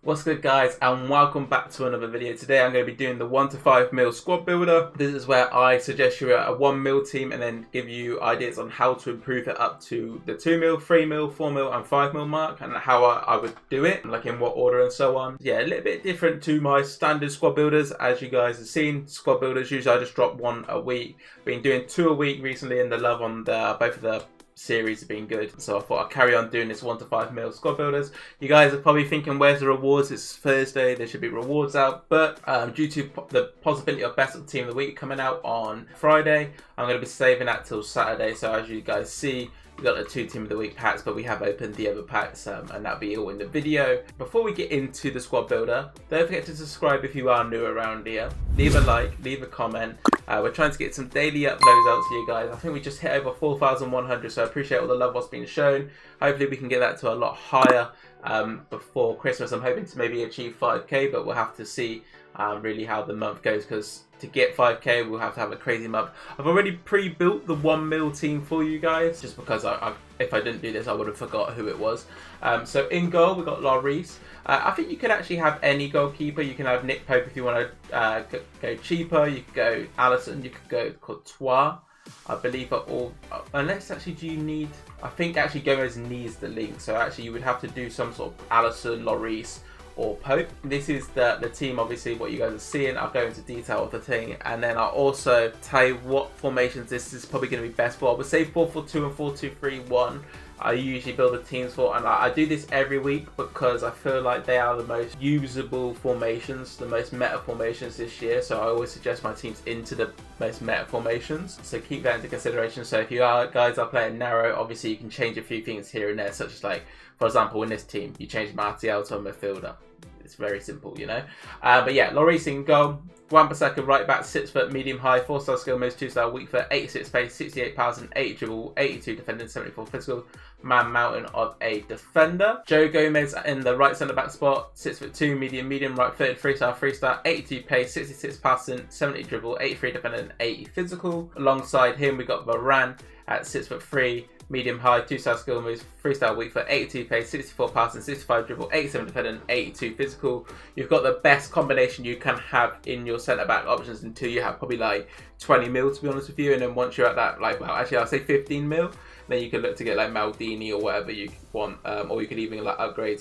What's good, guys, and welcome back to another video. Today I'm going to be doing the 1 to 5 mil squad builder. This is where I suggest you a 1 mil team and then give you ideas on how to improve it up to the 2 mil, 3 mil, 4 mil and 5 mil mark, and how I would do it, like in what order and so on. Yeah, a little bit different to my standard squad builders. As you guys have seen, squad builders usually I just drop one a week. Been doing 2 a week recently, and the love on both of the series have been good, so I thought I'd carry on doing this 1 to 5 mil squad builders. You guys are probably thinking, where's the rewards? It's Thursday, there should be rewards out, but due to the possibility of best of the team of the week coming out on Friday, I'm going to be saving that till Saturday. So as you guys see, we got the 2 team of the week packs, but we have opened the other packs, and that'll be all in the video. Before we get into the squad builder, don't forget to subscribe if you are new around here. Leave a like, leave a comment. We're trying to get some daily uploads out to you guys. I think we just hit over 4,100, so I appreciate all the love what's been shown. Hopefully we can get that to a lot higher before Christmas. I'm hoping to maybe achieve 5k, but we'll have to see really how the month goes, because to get 5k we'll have to have a crazy month. I've already pre-built the 1 mil team for you guys, just because if I didn't do this I would have forgot who it was. So in goal we got Lloris. I think you could actually have any goalkeeper. You can have Nick Pope if you want to go cheaper. You could go Allison, you could go Courtois. I believe are all, unless actually do you need, I think actually Gomez needs the link, so actually you would have to do some sort of Allison, Lloris or Pope. This is the team, obviously what you guys are seeing. I'll go into detail of the thing, and then I'll also tell you what formations this is probably going to be best for. I would say 4-4-2 and 4-2-3-1 I usually build the teams for, and I do this every week because I feel like they are the most usable formations, the most meta formations this year, so I always suggest my teams into the most meta formations, so keep that into consideration. So if you guys are playing narrow, obviously you can change a few things here and there, such as, like, for example, in this team you change Martial to a midfielder. It's very simple, you know. But yeah, Lloris in goal. Wan-Bissaka right back, 6 foot, medium high, 4-star skill moves, 2-star weak foot, 86 pace, 68 powers and 8 dribble, 82 defending, 74 physical. Man mountain of a defender. Joe Gomez in the right centre back spot, 6'2", medium right footed, 3-star, 82 pace, 66 passing, 70 dribble, 83 defending and 80 physical. Alongside him we got Varane at 6'3", medium high, 2-star skill moves, 3-star weak foot, 82 pace, 64 passing, 65 dribble, 87 defending, 82 physical. You've got the best combination you can have in your centre back options until you have probably like 20 mil, to be honest with you, and then once you're at that, like, well, actually I'll say 15 mil, then you can look to get like Maldini or whatever you want, or you could even like upgrade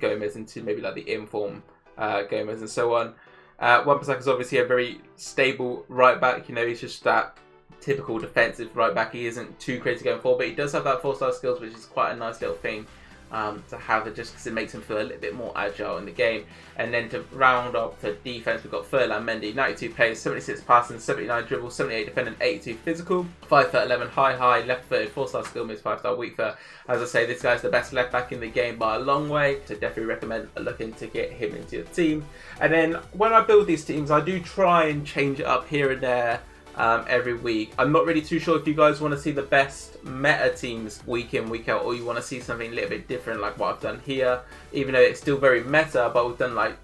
Gomez into maybe like the inform Gomez and so on. Wan-Bissaka is obviously a very stable right back. You know, he's just that typical defensive right back. He isn't too crazy going forward, but he does have that 4-star skills, which is quite a nice little thing to have, it just because it makes him feel a little bit more agile in the game. And then to round up the defense, we've got Ferland Mendy, 92 pace, 76 passing, 79 dribble, 78 defending, 82 physical, 5'11", high, left-footed, 4-star skill moves, 5-star weak foot. As I say, this guy's the best left back in the game by a long way, so definitely recommend looking to get him into your team. And then when I build these teams, I do try and change it up here and there every week. I'm not really too sure if you guys want to see the best meta teams week in, week out, or you want to see something a little bit different like what I've done here, even though it's still very meta, but we've done like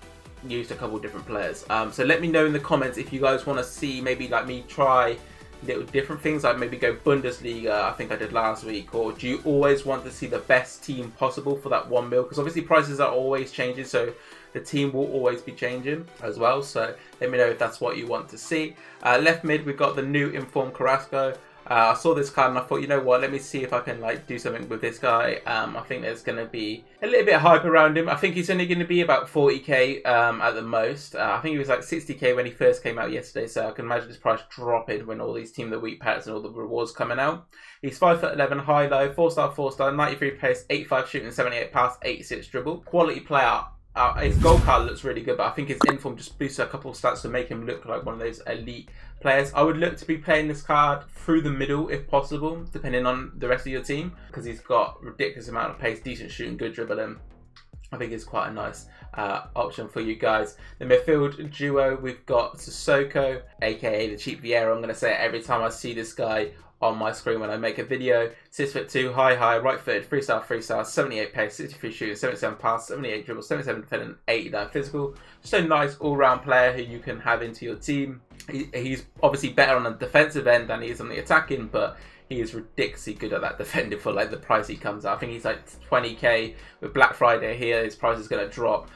used a couple different players. So let me know in the comments if you guys want to see maybe like me try little different things, like maybe go Bundesliga, I think I did last week, or do you always want to see the best team possible for that 1 mil? Because obviously prices are always changing, so the team will always be changing as well, so let me know if that's what you want to see. Left mid, we've got the new Inform Carrasco. I saw this card and I thought, you know what, let me see if I can like do something with this guy. I think there's going to be a little bit of hype around him. I think he's only going to be about 40k at the most. I think he was like 60k when he first came out yesterday, so I can imagine his price dropping when all these team of the week packs and all the rewards coming out. He's 5'11", high low, 4-star, 93 pace, 85 shooting, 78 pass, 86 dribble. Quality player. His goal card looks really good, but I think his inform just boosts a couple of stats to make him look like one of those elite players. I would look to be playing this card through the middle if possible, depending on the rest of your team, because he's got ridiculous amount of pace, decent shooting, good dribbling. I think it's quite a nice option for you guys. The midfield duo, we've got Sissoko, aka the cheap Vieira. I'm going to say it every time I see this guy on my screen when I make a video. 6'2", high, right footed, 3-star, 78 pace, 63 shooting, 77 pass, 78 dribble, 77 defending, 89 physical. Just a nice all-round player who you can have into your team. He's obviously better on the defensive end than he is on the attacking, but he is ridiculously good at that defending for like the price he comes out. I think he's like 20k with Black Friday here. His price is going to drop.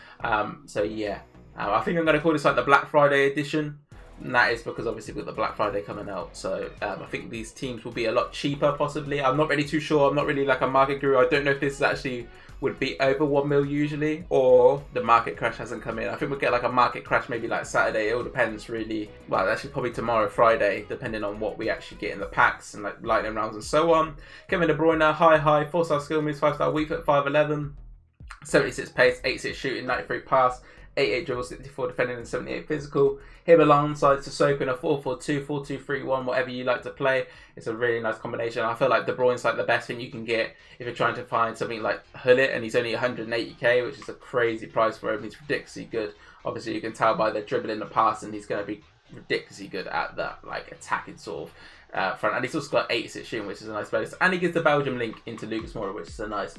So yeah, I think I'm going to call this like the Black Friday edition. And that is because obviously with the Black Friday coming out. So I think these teams will be a lot cheaper possibly. I'm not really too sure. I'm not really like a market guru. I don't know if this is actually would be over 1 mil usually, or the market crash hasn't come in. I think we'll get like a market crash maybe like Saturday. It all depends really. Well, actually probably tomorrow, Friday, depending on what we actually get in the packs and like lightning rounds and so on. Kevin De Bruyne, high, 4-star skill moves, 5-star weak foot, 5'11", 76 pace, 86 shooting, 93 pass, 88 dribble, 64 defending and 78 physical. Him alongside Sissoko in a 4-4-2, 4-2-3-1, whatever you like to play. It's a really nice combination. I feel like De Bruyne's like the best thing you can get if you're trying to find something like Hullet, and he's only 180k, which is a crazy price for him. He's ridiculously good. Obviously, you can tell by the dribbling, the pass, and he's going to be ridiculously good at that like attacking sort of front, and he's also got 86 shooting, which is a nice bonus, and he gives the Belgium link into Lucas Moura, which is a nice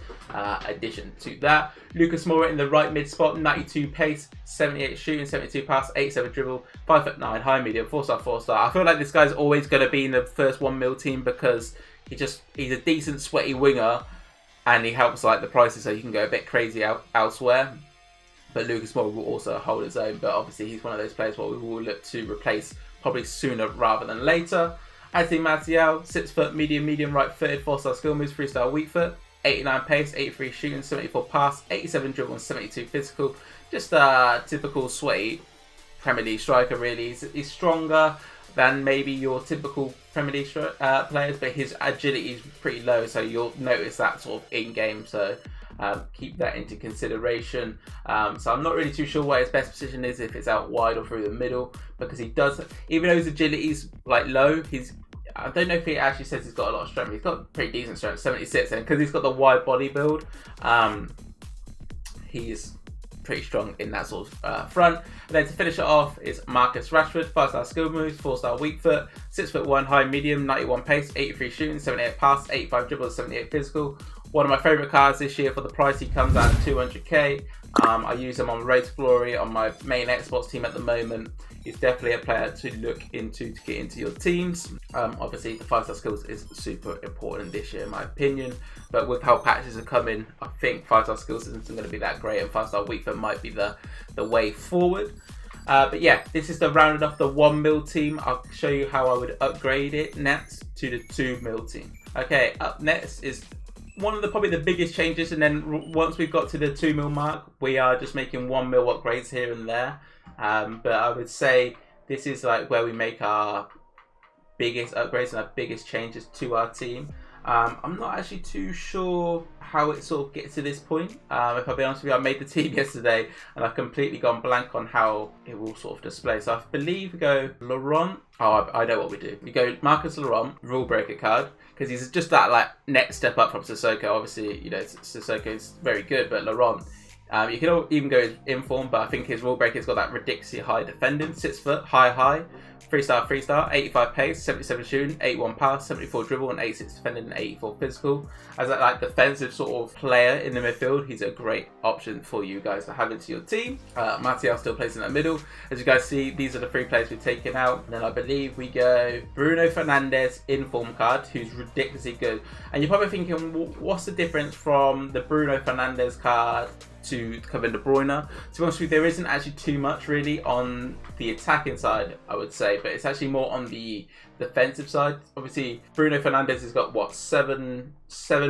addition to that. Lucas Moura in the right mid spot, 92 pace, 78 shooting, 72 pass, 87 dribble, 5'9", high medium, 4-star, 4-star. I feel like this guy's always going to be in the first 1 mil team because he's a decent sweaty winger, and he helps like the prices so you can go a bit crazy elsewhere. But Lucas Moura will also hold his own, but obviously he's one of those players what we will look to replace probably sooner rather than later. Anthony Martial, 6 foot, medium right footed, 4-star skill moves, 3-star weak foot, 89 pace, 83 shooting, 74 pass, 87 dribble and 72 physical. Just a typical sweaty Premier League striker really. He's stronger than maybe your typical Premier League players, but his agility is pretty low, so you'll notice that sort of in-game, so keep that into consideration. So I'm not really too sure what his best position is, if it's out wide or through the middle, because he does, even though his agility is like low, I don't know if he actually says he's got a lot of strength. He's got pretty decent strength, 76, and because he's got the wide body build, he's pretty strong in that sort of front. And then to finish it off is Marcus Rashford, 5-star skill moves, 4-star weak foot, 6'1", high medium, 91 pace, 83 shooting, 78 pass, 85 dribble, 78 physical. One of my favourite cards this year for the price he comes out at 200k. I use him on Road to Glory on my main Xbox team at the moment. He's definitely a player to look into to get into your teams. Obviously, the 5-star skills is super important this year, in my opinion. But with how patches are coming, I think 5-star skills isn't going to be that great, and 5-star weak foot might be the way forward. But yeah, this is the rounded off the 1 mil team. I'll show you how I would upgrade it next to the 2 mil team. Okay, up next is one of probably the biggest changes, and then once we've got to the 2 mil mark, we are just making 1 mil upgrades here and there. But I would say this is like where we make our biggest upgrades and our biggest changes to our team. I'm not actually too sure how it sort of gets to this point. If I'll be honest with you, I made the team yesterday and I've completely gone blank on how it will sort of display. So I believe we go Laurent. Oh, I know what we do. We go Marcus Laurent, rule breaker card, because he's just that like next step up from Sissoko. Obviously, you know, Sissoko is very good, but Laurent, you can even go inform, but I think his rule breaker's got that ridiculously high defending, 6 foot, high, 3-star, 85 pace, 77 shooting, 81 pass, 74 dribble, and 86 defending, and 84 physical. As that like defensive sort of player in the midfield, he's a great option for you guys to have into your team. Martial still plays in the middle. As you guys see, these are the 3 players we've taken out. And then I believe we go Bruno Fernandes inform card, who's ridiculously good. And you're probably thinking, what's the difference from the Bruno Fernandes card to Kevin De Bruyne? To be honest with you, there isn't actually too much really on the attacking side, I would say, but it's actually more on the defensive side. Obviously, Bruno Fernandes has got what, seven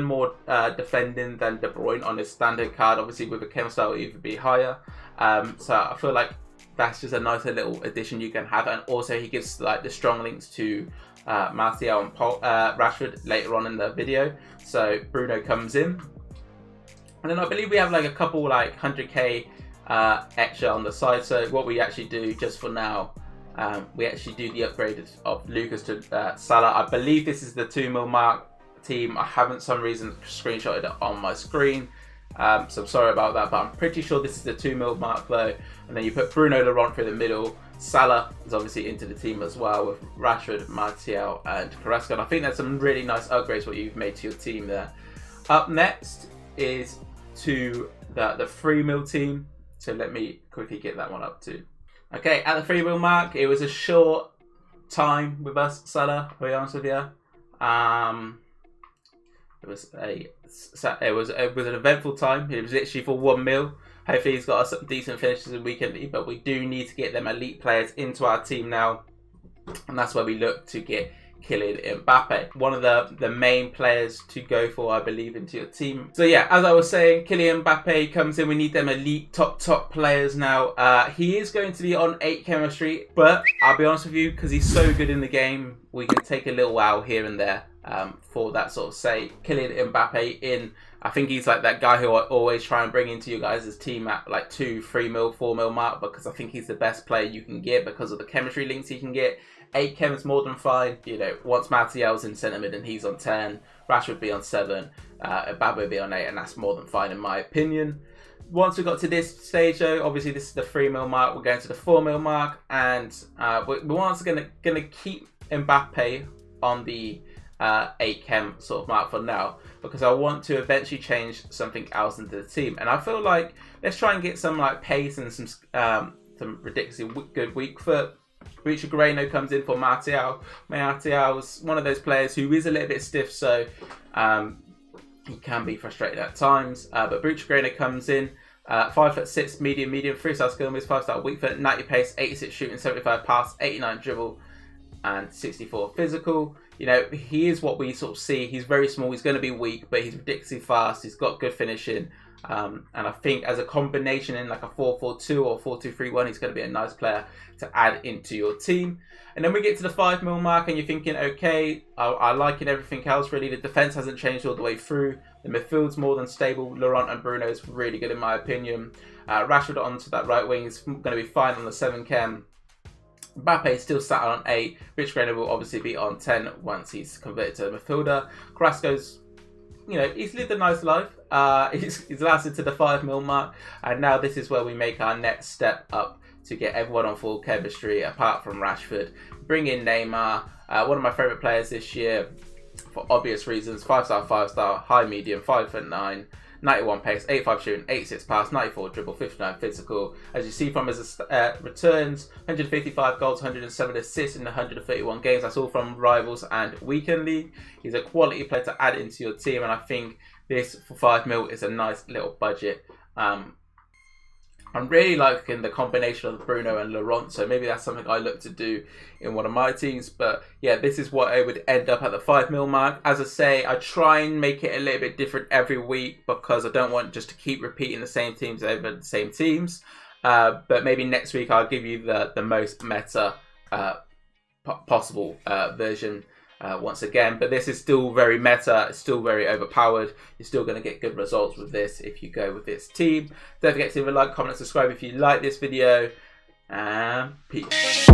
more defending than De Bruyne on his standard card. Obviously, with a chem style, it would even be higher. So I feel like that's just a nice little addition you can have, and also he gives like the strong links to Martial and Rashford later on in the video. So Bruno comes in. And then I believe we have like a couple like 100k extra on the side. So what we actually do just for now, we actually do the upgrade of Lucas to Salah. I believe this is the 2 mil mark team. I haven't, some reason, screenshotted it on my screen. So I'm sorry about that, but I'm pretty sure this is the 2 mil mark though. And then you put Bruno Laurent through the middle. Salah is obviously into the team as well with Rashford, Martial and Carrasco. And I think that's some really nice upgrades what you've made to your team there. Up next is to the 3 mil team. So let me quickly get that one up too. Okay, at the 3 mil mark, it was a short time with us, Salah, to be honest with you. It was an eventful time. It was literally for 1 mil. Hopefully he's got some decent finishes in weekend league, but we do need to get them elite players into our team now, and that's where we look to get Kylian Mbappe, one of the main players to go for, I believe, into your team. So yeah, as I was saying, Kylian Mbappe comes in. We need them elite top players now. He is going to be on 8 chemistry, but I'll be honest with you, because he's so good in the game, we can take a little while here and there for that sort of say. Kylian Mbappe in, I think he's like that guy who I always try and bring into you guys' team at like 2, 3 mil, 4 mil mark, because I think he's the best player you can get because of the chemistry links he can get. 8 chem is more than fine. You know, once Martial's in centre mid and he's on 10, Rashford be on 7, Mbappe be on 8, and that's more than fine in my opinion. Once we got to this stage though, obviously this is the 3 mil mark, we're going to the 4 mil mark, and we're once gonna keep Mbappe on the 8 chem sort of mark for now, because I want to eventually change something else into the team. And I feel like let's try and get some like pace and some ridiculously good weak foot. Bruce Greno comes in for Martial. Martial's one of those players who is a little bit stiff, so he can be frustrated at times. But Bruce Greno comes in, 5'6", medium, 3-star skill moves, 5-star weak foot, 90 pace, 86 shooting, 75 pass, 89 dribble, and 64 physical. You know, he is what we sort of see. He's very small, he's going to be weak, but he's ridiculously fast, he's got good finishing. And I think as a combination in like a 4-4-2 or 4-2-3-1, he's going to be a nice player to add into your team. And then we get to the 5 mil mark and you're thinking, okay, I like it, everything else really. The defense hasn't changed all the way through. The midfield's more than stable. Laurent and Bruno is really good in my opinion. Rashford onto that right wing is going to be fine on the 7 chem. Mbappe is still sat on 8. Rich Greno will obviously be on 10 once he's converted to a midfielder. Carrasco's, you know, he's lived a nice life. He's lasted to the 5 mil mark, and now this is where we make our next step up to get everyone on full chemistry apart from Rashford. Bring in Neymar, one of my favourite players this year for obvious reasons. 5-star, 5-star, high medium, 5'9", 91 pace, 85 shooting, 86 pass, 94 dribble, 59 physical. As you see from his returns, 155 goals, 107 assists in 131 games. That's all from Rivals and Weekend League. He's a quality player to add into your team, and I think this for 5 mil is a nice little budget. I'm really liking the combination of Bruno and Laurent, so maybe that's something I look to do in one of my teams. But yeah, this is what I would end up at the 5 mil mark. As I say, I try and make it a little bit different every week because I don't want just to keep repeating the same teams over the same teams. But maybe next week I'll give you the most meta possible version once again. But this is still very meta, it's still very overpowered. You're still going to get good results with this if you go with this team. Don't forget to leave a like, comment, subscribe if you like this video, and peace.